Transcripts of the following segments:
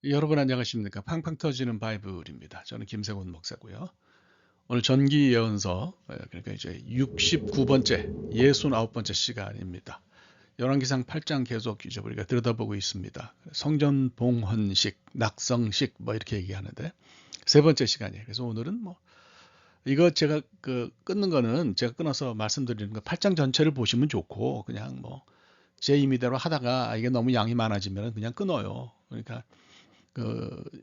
여러분 안녕하십니까? 팡팡 터지는 바이블입니다. 저는 김세곤 목사고요. 오늘 전기 예언서 그러니까 이제 69번째, 69번째 시간입니다. 열왕기상 8장 계속 이제 우리가 들여다보고 있습니다. 성전 봉헌식, 낙성식 뭐 이렇게 얘기하는데 세 번째 시간이에요. 그래서 오늘은 뭐 이거 제가 끊는 거는 제가 끊어서 말씀드리는 거 8장 전체를 보시면 좋고 그냥 뭐 제 임의대로 하다가 이게 너무 양이 많아지면 그냥 끊어요. 그러니까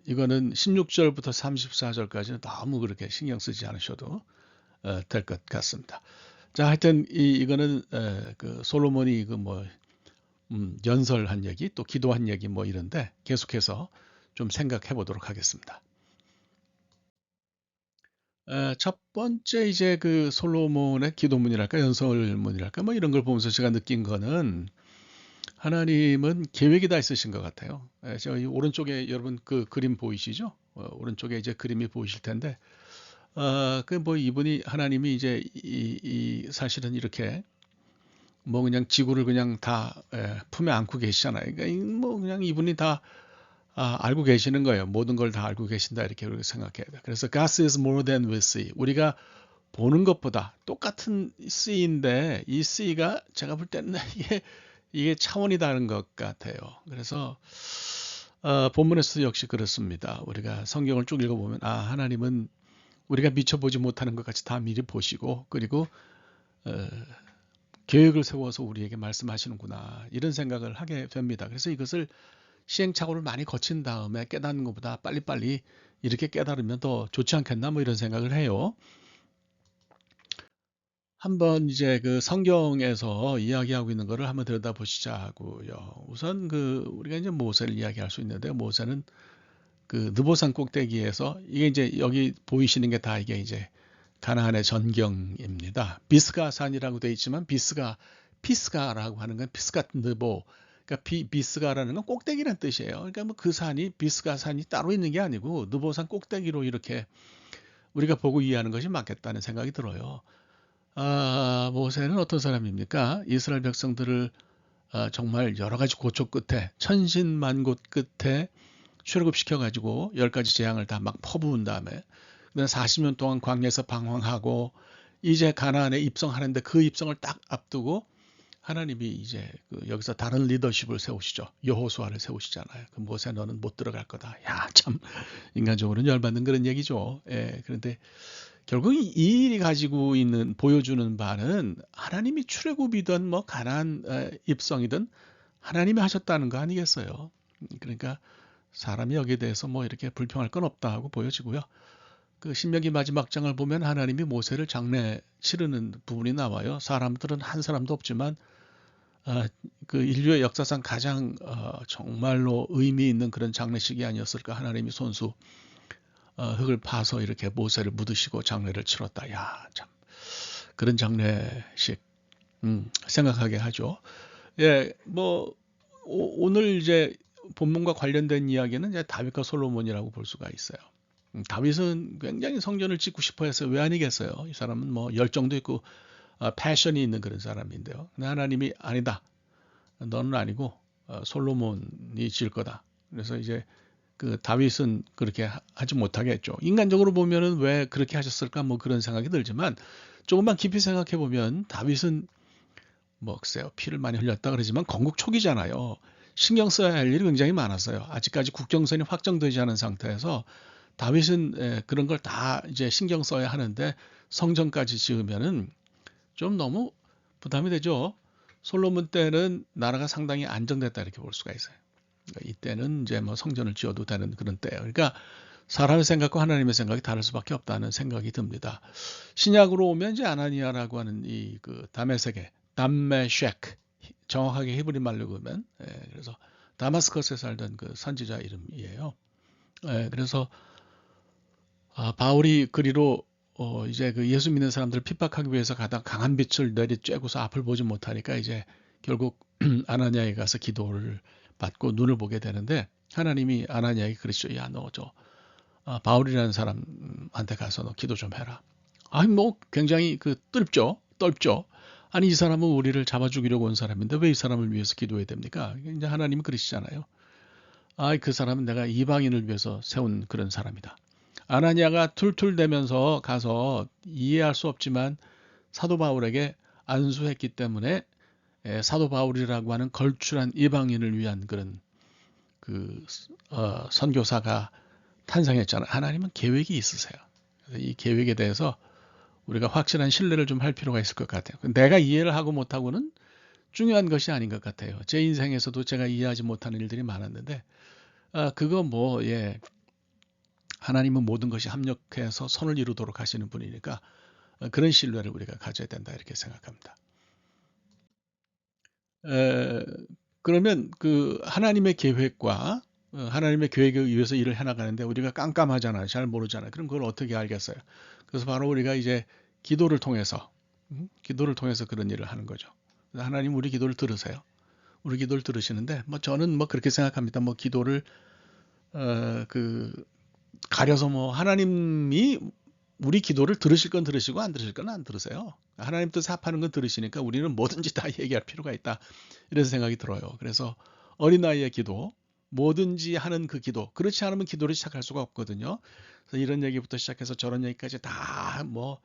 이거는 16절부터 34절까지는 너무 그렇게 신경 쓰지 않으셔도 될 것 같습니다. 자, 하여튼 이거는 그 솔로몬이 그 뭐 연설한 얘기, 또 기도한 얘기 뭐 이런데 계속해서 좀 생각해 보도록 하겠습니다. 첫 번째 이제 그 솔로몬의 기도문이랄까 연설문이랄까 뭐 이런 걸 보면서 제가 느낀 거는 하나님은 계획이 다 있으신 것 같아요. 저희 오른쪽에 여러분 그 그림 보이시죠? 오른쪽에 이제 그림이 보이실 텐데, 그 뭐 이분이 하나님이 이제 이 사실은 이렇게 뭐 그냥 지구를 그냥 다 품에 안고 계시잖아요. 그러니까 뭐 그냥 이분이 다 알고 계시는 거예요. 모든 걸 다 알고 계신다 이렇게 우리가 생각해야 돼. 그래서 God is more than we see. 우리가 보는 것보다 똑같은 C인데 이 C가 제가 볼 때는 이게 차원이 다른 것 같아요. 그래서 본문에서도 역시 그렇습니다. 우리가 성경을 쭉 읽어보면 하나님은 우리가 미처 보지 못하는 것 같이 다 미리 보시고 그리고 어, 계획을 세워서 우리에게 말씀하시는구나 이런 생각을 하게 됩니다. 그래서 이것을 시행착오를 많이 거친 다음에 깨닫는 것보다 빨리빨리 이렇게 깨달으면 더 좋지 않겠나 뭐 이런 생각을 해요. 한번 이제 그 성경에서 이야기하고 있는 거를 한번 들여다보시자고요. 우선 우리가 이제 모세를 이야기할 수 있는데 모세는 그 느보산 꼭대기에서 이게 이제 여기 보이시는 게 다 이게 이제 가나안의 전경입니다. 비스가 산이라고 되어 있지만 피스가라고 하는 건 피스가 느보. 그러니까 비스가라는 건 꼭대기란 뜻이에요. 그러니까 뭐 그 산이 비스가 산이 따로 있는 게 아니고 느보산 꼭대기로 이렇게 우리가 보고 이해하는 것이 맞겠다는 생각이 들어요. 모세는 어떤 사람입니까? 이스라엘 백성들을 정말 여러 가지 고초 끝에 천신만고 끝에 출애굽시켜가지고 10가지 재앙을 다 막 퍼부은 다음에 40년 동안 광야에서 방황하고 이제 가나안에 입성하는데 그 입성을 딱 앞두고 하나님이 이제 여기서 다른 리더십을 세우시죠. 여호수아를 세우시잖아요. 그 모세 너는 못 들어갈 거다. 야, 참 인간적으로는 열받는 그런 얘기죠. 예, 그런데 결국 이 일이 가지고 있는 보여주는 바는 하나님이 출애굽이든 뭐 가나안 입성이든 하나님이 하셨다는 거 아니겠어요. 그러니까 사람이 여기에 대해서 뭐 이렇게 불평할 건 없다 하고 보여지고요. 그 신명기 마지막 장을 보면 하나님이 모세를 장례 치르는 부분이 나와요. 사람들은 한 사람도 없지만 그 인류의 역사상 가장 정말로 의미 있는 그런 장례식이 아니었을까. 하나님이 손수 흙을 파서 이렇게 모세를 묻으시고 장례를 치렀다. 야, 참 그런 장례식 생각하게 하죠. 예, 뭐 오늘 이제 본문과 관련된 이야기는 이제 다윗과 솔로몬이라고 볼 수가 있어요. 다윗은 굉장히 성전을 짓고 싶어 했어요. 왜 아니겠어요? 이 사람은 뭐 열정도 있고 패션이 있는 그런 사람인데요. 근데 하나님이 아니다. 너는 아니고 솔로몬이 질 거다. 그래서 이제 그 다윗은 그렇게 하지 못하겠죠. 인간적으로 보면은 왜 그렇게 하셨을까 뭐 그런 생각이 들지만 조금만 깊이 생각해 보면 다윗은 뭐 글쎄요 피를 많이 흘렸다 그러지만 건국 초기잖아요. 신경 써야 할 일이 굉장히 많았어요. 아직까지 국경선이 확정되지 않은 상태에서 다윗은 그런 걸 다 이제 신경 써야 하는데 성전까지 지으면은 좀 너무 부담이 되죠. 솔로몬 때는 나라가 상당히 안정됐다 이렇게 볼 수가 있어요. 그러니까 이때는 이제 뭐 성전을 지어도 되는 그런 때예요. 그러니까 사람의 생각과 하나님의 생각이 다를 수밖에 없다는 생각이 듭니다. 신약으로 오면 이제 아나니아라고 하는 이 그 다메섹의 담메쉐크 정확하게 히브리 말로 그러면 그래서 다마스커스에 살던 그 선지자 이름이에요. 그래서 바울이 그리로 이제 그 예수 믿는 사람들을 핍박하기 위해서 가장 강한 빛을 내리쬐고서 앞을 보지 못하니까 이제 결국 아나니아에 가서 기도를 받고 눈을 보게 되는데 하나님이 아나니아에게 그러시죠. 야, 너 바울이라는 사람한테 가서 너 기도 좀 해라. 아니 뭐 굉장히 떫죠. 아니 이 사람은 우리를 잡아 죽이려고 온 사람인데 왜 이 사람을 위해서 기도해야 됩니까? 이제 하나님이 그러시잖아요. 그 사람은 내가 이방인을 위해서 세운 그런 사람이다. 아나니아가 툴툴대면서 가서 이해할 수 없지만 사도 바울에게 안수했기 때문에 사도 바울이라고 하는 걸출한 이방인을 위한 그런 그 선교사가 탄생했잖아요. 하나님은 계획이 있으세요. 그래서 이 계획에 대해서 우리가 확실한 신뢰를 좀 할 필요가 있을 것 같아요. 내가 이해를 하고 못하고는 중요한 것이 아닌 것 같아요. 제 인생에서도 제가 이해하지 못하는 일들이 많았는데 그거 뭐 하나님은 모든 것이 합력해서 선을 이루도록 하시는 분이니까 그런 신뢰를 우리가 가져야 된다 이렇게 생각합니다. 에, 그러면 그 하나님의 계획과 하나님의 계획에 의해서 일을 해나가는데 우리가 깜깜하잖아요. 잘 모르잖아요. 그럼 그걸 어떻게 알겠어요? 그래서 바로 우리가 이제 기도를 통해서 기도를 통해서 그런 일을 하는 거죠. 하나님 우리 기도를 들으세요. 우리 기도를 들으시는데 뭐 저는 뭐 그렇게 생각합니다. 뭐 기도를 그 가려서 뭐 하나님이 우리 기도를 들으실 건 들으시고 안 들으실 건 안 들으세요. 하나님 뜻 합하는 건 들으시니까 우리는 뭐든지 다 얘기할 필요가 있다. 이런 생각이 들어요. 그래서 어린아이의 기도, 뭐든지 하는 그 기도, 그렇지 않으면 기도를 시작할 수가 없거든요. 그래서 이런 얘기부터 시작해서 저런 얘기까지 다 뭐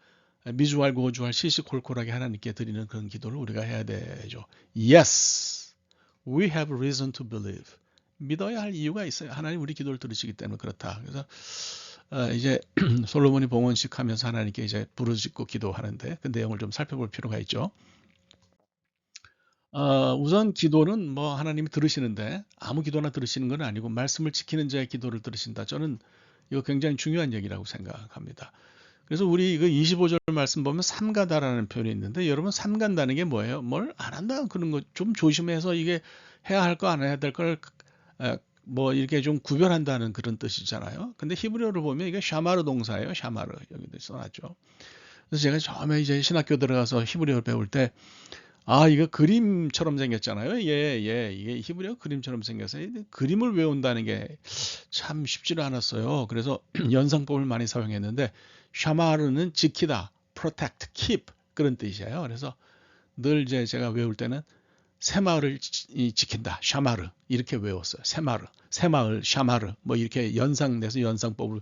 미주알 고주알 시시콜콜하게 하나님께 드리는 그런 기도를 우리가 해야 되죠. Yes, we have reason to believe. 믿어야 할 이유가 있어요. 하나님 우리 기도를 들으시기 때문에 그렇다. 그래서 이제 솔로몬이 봉헌식 하면서 하나님께 이제 부르짖고 기도하는데 그 내용을 좀 살펴볼 필요가 있죠. 우선 기도는 뭐 하나님이 들으시는데 아무 기도나 들으시는 건 아니고 말씀을 지키는 자의 기도를 들으신다. 저는 이거 굉장히 중요한 얘기라고 생각합니다. 그래서 우리 이거 25절 말씀 보면 삼가다라는 표현이 있는데 여러분 삼간다는 게 뭐예요? 뭘 안 한다 그런 거 좀 조심해서 이게 해야 할 거 안 해야 될 걸 뭐 이렇게 좀 구별한다는 그런 뜻이잖아요. 근데 히브리어로 보면 이게 샤마르 동사예요. 샤마르 여기도 써놨죠. 그래서 제가 처음에 이제 신학교 들어가서 히브리어를 배울 때 이거 그림처럼 생겼잖아요. 이게 히브리어 그림처럼 생겨서 그림을 외운다는 게 참 쉽지는 않았어요. 그래서 연상법을 많이 사용했는데 샤마르는 지키다, protect, keep 그런 뜻이에요. 그래서 늘 이제 제가 외울 때는 새마을을 지킨다, 샤마르 이렇게 외웠어요. 새마을, 샤마르 뭐 이렇게 연상내서 연상법을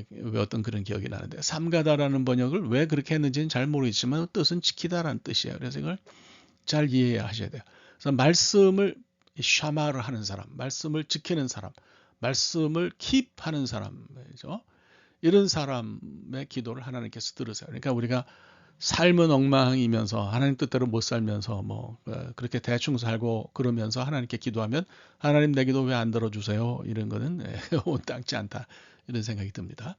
외웠던 그런 기억이 나는데 삼가다라는 번역을 왜 그렇게 했는지는 잘 모르겠지만 뜻은 지키다라는 뜻이에요. 그래서 이걸 잘 이해하셔야 돼요. 그래서 말씀을 샤마를 하는 사람, 말씀을 지키는 사람, 말씀을 킵하는 사람이죠. 이런 사람의 기도를 하나님께서 들으세요. 그러니까 우리가 삶은 엉망이면서 하나님 뜻대로 못 살면서 뭐 그렇게 대충 살고 그러면서 하나님께 기도하면 하나님 내 기도 왜 안 들어주세요? 이런 거는 온당치 않다. 이런 생각이 듭니다.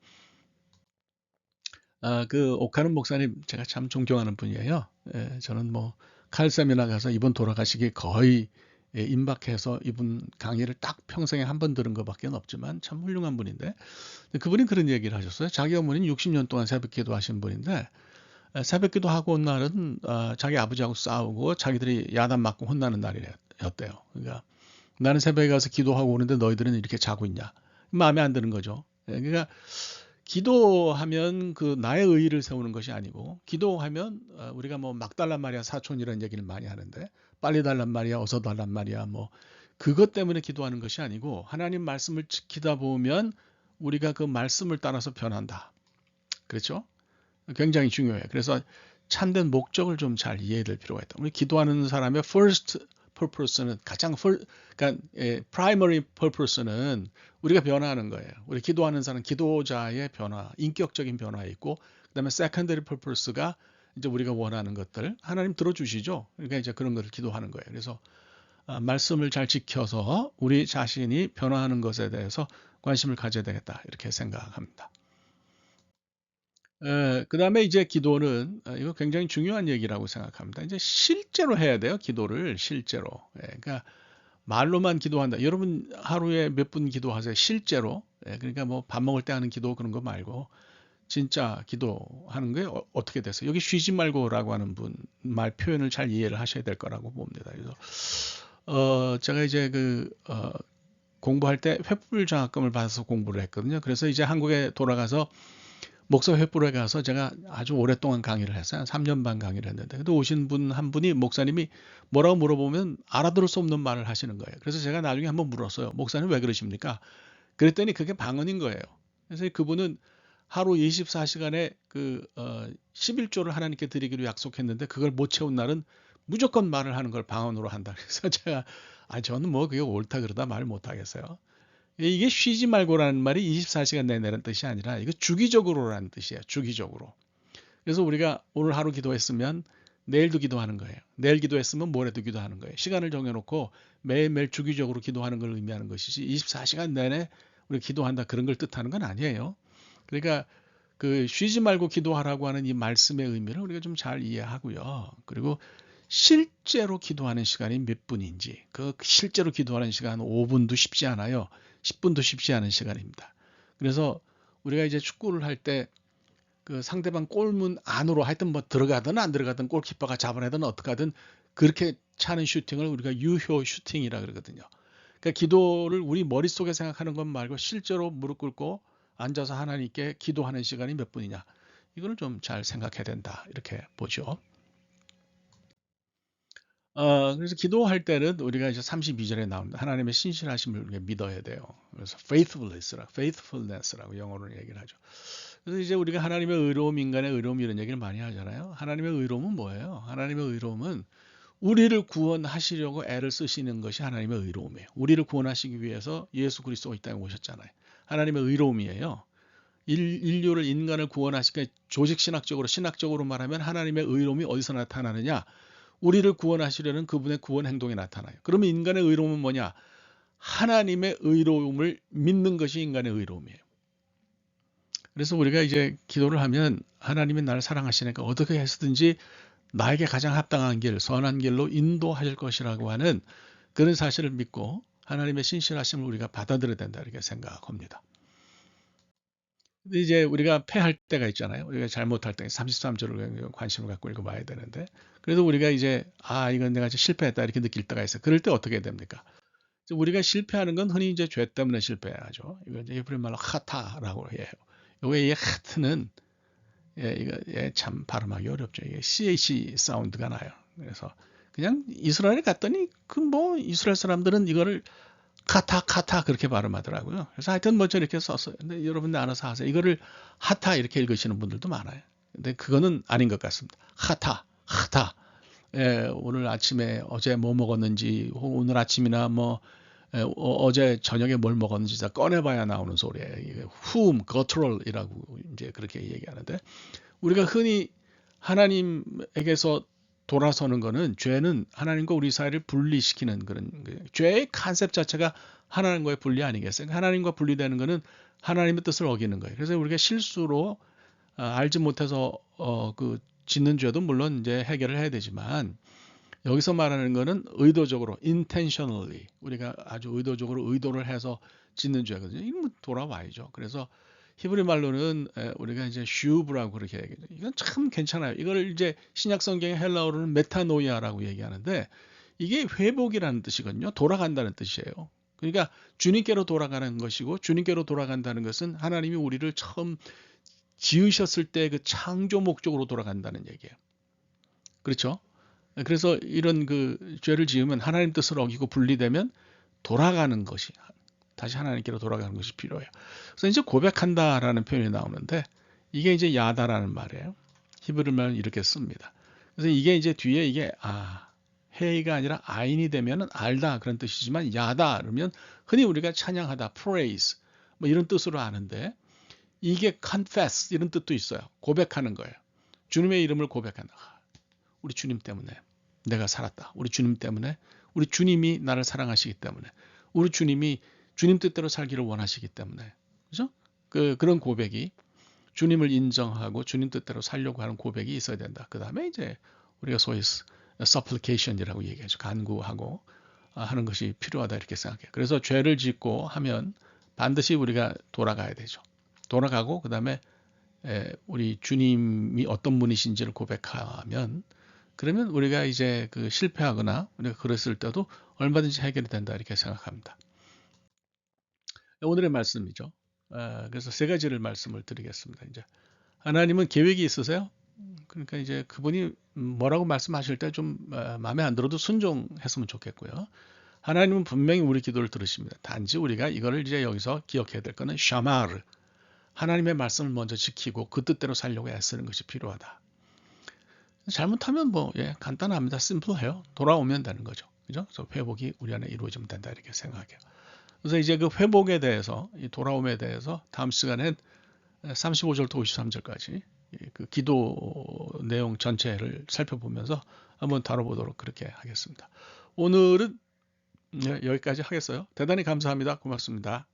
그 오카는 목사님 제가 참 존경하는 분이에요. 저는 뭐 칼세미나 가서 이분 돌아가시기 거의 임박해서 이분 강의를 딱 평생에 한 번 들은 것밖에 없지만 참 훌륭한 분인데 그분이 그런 얘기를 하셨어요. 자기 어머니는 60년 동안 새벽기도 하신 분인데 새벽기도 하고 온 날은 자기 아버지하고 싸우고 자기들이 야단 맞고 혼나는 날이었대요. 그러니까 나는 새벽에 가서 기도하고 오는데 너희들은 이렇게 자고 있냐. 마음에 안 드는 거죠. 그러니까 기도하면 그 나의 의의를 세우는 것이 아니고 기도하면 우리가 뭐 막 달란 말이야 사촌 이런 얘기를 많이 하는데 빨리 달란 말이야 어서 달란 말이야 뭐 그것 때문에 기도하는 것이 아니고 하나님 말씀을 지키다 보면 우리가 그 말씀을 따라서 변한다. 그렇죠? 굉장히 중요해요. 그래서 참된 목적을 좀 잘 이해될 필요가 있다. 우리 기도하는 사람의 first purpose는 그러니까 primary purpose는 우리가 변화하는 거예요. 우리 기도하는 사람 기도자의 변화, 인격적인 변화에 있고 그다음에 secondary purpose가 이제 우리가 원하는 것들 하나님 들어주시죠. 그러니까 이제 그런 것을 기도하는 거예요. 그래서 말씀을 잘 지켜서 우리 자신이 변화하는 것에 대해서 관심을 가져야 되겠다 이렇게 생각합니다. 그다음에 이제 기도는 이거 굉장히 중요한 얘기라고 생각합니다. 이제 실제로 해야 돼요. 기도를 실제로. 그러니까 말로만 기도한다. 여러분 하루에 몇 분 기도하세요? 실제로. 그러니까 뭐 밥 먹을 때 하는 기도 그런 거 말고 진짜 기도하는 게 어떻게 됐어요? 여기 쉬지 말고라고 하는 분 말 표현을 잘 이해를 하셔야 될 거라고 봅니다. 그래서 제가 이제 공부할 때 횃불 장학금을 받아서 공부를 했거든요. 그래서 이제 한국에 돌아가서 목사 횃불에 가서 제가 아주 오랫동안 강의를 했어요. 한 3년 반 강의를 했는데, 근데 오신 분 한 분이 목사님이 뭐라고 물어보면 알아들을 수 없는 말을 하시는 거예요. 그래서 제가 나중에 한번 물었어요. 목사님 왜 그러십니까? 그랬더니 그게 방언인 거예요. 그래서 그분은 하루 24시간에 11조를 하나님께 드리기로 약속했는데 그걸 못 채운 날은 무조건 말을 하는 걸 방언으로 한다. 그래서 제가 저는 뭐 그게 옳다 그러다 말 못 하겠어요. 이게 쉬지 말고라는 말이 24시간 내내라는 뜻이 아니라 이거 주기적으로라는 뜻이에요. 주기적으로. 그래서 우리가 오늘 하루 기도했으면 내일도 기도하는 거예요. 내일 기도했으면 모레도 기도하는 거예요. 시간을 정해놓고 매일매일 주기적으로 기도하는 걸 의미하는 것이지 24시간 내내 우리 기도한다 그런 걸 뜻하는 건 아니에요. 그러니까 그 쉬지 말고 기도하라고 하는 이 말씀의 의미를 우리가 좀 잘 이해하고요. 그리고 실제로 기도하는 시간이 몇 분인지, 그 실제로 기도하는 시간 5분도 쉽지 않아요. 10분도 쉽지 않은 시간입니다. 그래서 우리가 이제 축구를 할 때 그 상대방 골문 안으로 하여튼 뭐 들어가든 안 들어가든 골키퍼가 잡아내든 어떻게 하든 그렇게 차는 슈팅을 우리가 유효 슈팅이라 그러거든요. 그러니까 기도를 우리 머릿속에 생각하는 것 말고 실제로 무릎 꿇고 앉아서 하나님께 기도하는 시간이 몇 분이냐. 이거를 좀 잘 생각해야 된다. 이렇게 보죠. 그래서 기도할 때는 우리가 이제 32절에 나옵니다. 하나님의 신실하심을 우리가 믿어야 돼요. 그래서 faithfulness라고 영어로 얘기를 하죠. 그래서 이제 우리가 하나님의 의로움, 인간의 의로움 이런 얘기를 많이 하잖아요. 하나님의 의로움은 뭐예요? 하나님의 의로움은 우리를 구원하시려고 애를 쓰시는 것이 하나님의 의로움이에요. 우리를 구원하시기 위해서 예수 그리스도가 이 땅에 오셨잖아요. 하나님의 의로움이에요. 인류를 인간을 구원하시기 조직 신학적으로 신학적으로 말하면 하나님의 의로움이 어디서 나타나느냐? 우리를 구원하시려는 그분의 구원 행동에 나타나요. 그러면 인간의 의로움은 뭐냐? 하나님의 의로움을 믿는 것이 인간의 의로움이에요. 그래서 우리가 이제 기도를 하면 하나님이 나를 사랑하시니까 어떻게 해서든지 나에게 가장 합당한 길, 선한 길로 인도하실 것이라고 하는 그런 사실을 믿고 하나님의 신실하심을 우리가 받아들여야 된다 이렇게 생각합니다. 근데 이제 우리가 패할 때가 있잖아요. 우리가 잘못할 때 33절을 관심을 갖고 읽어봐야 되는데 그래도 우리가 이제 이건 내가 실패했다 이렇게 느낄 때가 있어요. 그럴 때 어떻게 해야 됩니까? 우리가 실패하는 건 흔히 이제 죄 때문에 실패하죠. 이거 이제 히브리 말로 하타라고 해요. 요게 이 하트는 이거 참 발음하기 어렵죠. 이게 CH 사운드가 나요. 그래서 그냥 이스라엘에 갔더니 그 뭐 이스라엘 사람들은 이거를 카타 그렇게 발음하더라고요. 그래서 하여튼 뭐 저렇게 썼어요. 근데 여러분들 알아서 하세요. 이거를 하타 이렇게 읽으시는 분들도 많아요. 근데 그거는 아닌 것 같습니다. 하타. 오늘 아침에 어제 뭐 먹었는지 오늘 아침이나 뭐 어제 저녁에 뭘 먹었는지 다 꺼내봐야 나오는 소리예요. 이게 guttural이라고 이제 그렇게 얘기하는데 우리가 흔히 하나님에게서 돌아서는 거는 죄는 하나님과 우리 사이를 분리시키는 그런 죄의 컨셉 자체가 하나님과의 분리 아니겠어요? 하나님과 분리되는 거는 하나님의 뜻을 어기는 거예요. 그래서 우리가 실수로 알지 못해서 그 짓는 죄도 물론 이제 해결을 해야 되지만 여기서 말하는 거는 의도적으로 intentionally 우리가 아주 의도적으로 의도를 해서 짓는 죄거든요. 이건 돌아와야죠. 그래서 히브리 말로는 우리가 이제 슈브라고 그렇게 얘기해요. 이건 참 괜찮아요. 이걸 이제 신약 성경의 헬라어로는 메타노이아라고 얘기하는데 이게 회복이라는 뜻이거든요. 돌아간다는 뜻이에요. 그러니까 주님께로 돌아가는 것이고 주님께로 돌아간다는 것은 하나님이 우리를 처음 지으셨을 때 그 창조 목적으로 돌아간다는 얘기예요. 그렇죠? 그래서 이런 그 죄를 지으면 하나님 뜻을 어기고 분리되면 돌아가는 것이 다시 하나님께로 돌아가는 것이 필요해요. 그래서 이제 고백한다라는 표현이 나오는데 이게 이제 야다라는 말이에요. 히브리 말은 이렇게 씁니다. 그래서 이게 이제 뒤에 이게 헤이가 아니라 아인이 되면은 알다 그런 뜻이지만 야다 그러면 흔히 우리가 찬양하다, praise 뭐 이런 뜻으로 아는데 이게 confess 이런 뜻도 있어요. 고백하는 거예요. 주님의 이름을 고백한다. 우리 주님 때문에 내가 살았다. 우리 주님 때문에 우리 주님이 나를 사랑하시기 때문에 우리 주님이 주님 뜻대로 살기를 원하시기 때문에 그죠? 그런 고백이 주님을 인정하고 주님 뜻대로 살려고 하는 고백이 있어야 된다. 그 다음에 이제 우리가 소위 supplication이라고 얘기하죠. 간구하고 하는 것이 필요하다 이렇게 생각해요. 그래서 죄를 짓고 하면 반드시 우리가 돌아가야 되죠. 돌아가고 그 다음에 우리 주님이 어떤 분이신지를 고백하면 그러면 우리가 이제 그 실패하거나 우리가 그랬을 때도 얼마든지 해결이 된다 이렇게 생각합니다. 오늘의 말씀이죠. 그래서 세 가지를 말씀을 드리겠습니다. 이제 하나님은 계획이 있으세요? 그러니까 이제 그분이 뭐라고 말씀하실 때 좀 마음에 안 들어도 순종했으면 좋겠고요. 하나님은 분명히 우리 기도를 들으십니다. 단지 우리가 이거를 이제 여기서 기억해야 될 거는 샤마르. 하나님의 말씀을 먼저 지키고 그 뜻대로 살려고 애쓰는 것이 필요하다. 잘못하면 뭐 간단합니다. 심플해요. 돌아오면 되는 거죠. 그죠? 그래서 회복이 우리 안에 이루어지면 된다 이렇게 생각해요. 그래서 이제 그 회복에 대해서 이 돌아옴에 대해서 다음 시간엔 35절부터 53절까지 그 기도 내용 전체를 살펴보면서 한번 다뤄보도록 그렇게 하겠습니다. 오늘은 여기까지 하겠어요. 대단히 감사합니다. 고맙습니다.